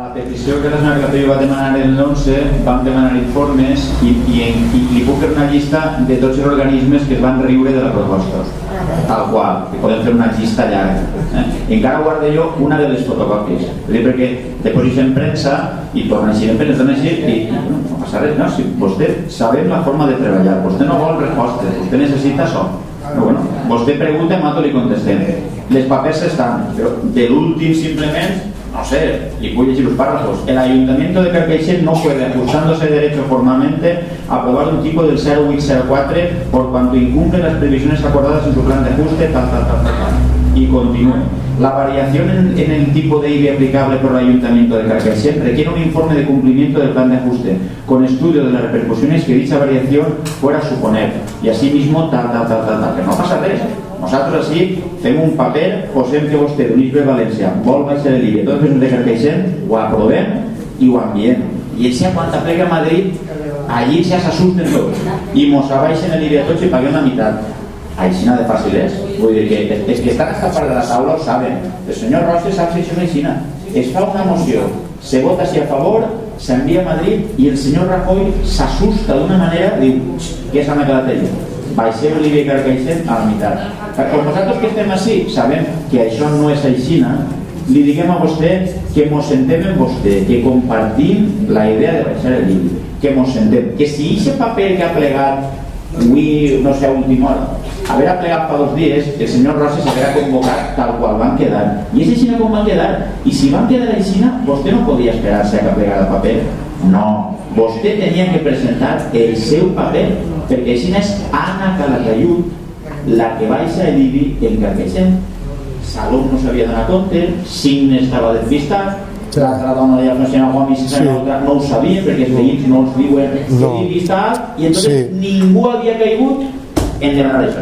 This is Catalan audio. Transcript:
la petició que la senyora Capello va demanar el 11 vam demanar informes i li puc fer una llista de tots els organismes que es van riure de la proposta, tal qual, que podem fer una llista llarga. Encara guardo jo una de les fotocòpies, perquè després hi en premsa i torna així en premsa i no passa res, no? Si vostè sabem la forma de treballar, vostè no vol respostes, vostè necessita això. Però bueno, vostè pregunta i nosaltres li contestem. Les papers estan, però de l'últim simplement, no sé, y voy a decir los párrafos. El Ayuntamiento de Carcaixent no puede, ajustándose de derecho formalmente, aprobar un tipo del 0804 por cuanto incumple las previsiones acordadas en su plan de ajuste, tal. Y continúe. La variación en el tipo de IBI aplicable por el Ayuntamiento de Carcaixent requiere un informe de cumplimiento del plan de ajuste, con estudio de las repercusiones que dicha variación fuera a suponer. Y asimismo, tal. Que no pasa res. Nosaltres així fem un paper, posem que vostè d'Unisbe València vol baixar l'IBI, tots els de Carcaixent, ho aprovem i ho enviem. I així quan aplega a Madrid, allí ja s'assusten tots i mos abaixen l'IBI a tots i paguem la meitat. Així nada de fàcil és. Vull dir que els que estan a esta part de la taula ho saben. El senyor Rossi sap que això és així. Es fa una moció, se vota si a favor, s'envia a Madrid i el senyor Rajoy s'assusta d'una manera, diu, què s'ha quedat allà? Baixem l'IBI a Carcaixent a la meitat. Com nosaltres que estem així sabem que això no és així, li diguem a vostè que mos sentem amb vostè, que compartim la idea de baixar l'IBI, que mos sentem, que si aquest paper que ha plegat avui, no sé, a última hora, haver plegat fa 2 dies, el senyor Rossi s'haurà convocat tal qual van quedar. I és així com van quedar. I si van quedar així, vostè no podia esperar-se a que plegara el paper. No. Vostè tenia que presentar el seu paper, perquè així és Anna Calatayud la que baixa l'IBI en Carcaixent. Salom no s'havia donat compte, Signe estava despistat, l'altra dona de la senyora Gomis no ho sabia perquè els veïns no els diuen que l'IBI està alt i entonces ningú havia caigut en demanar això.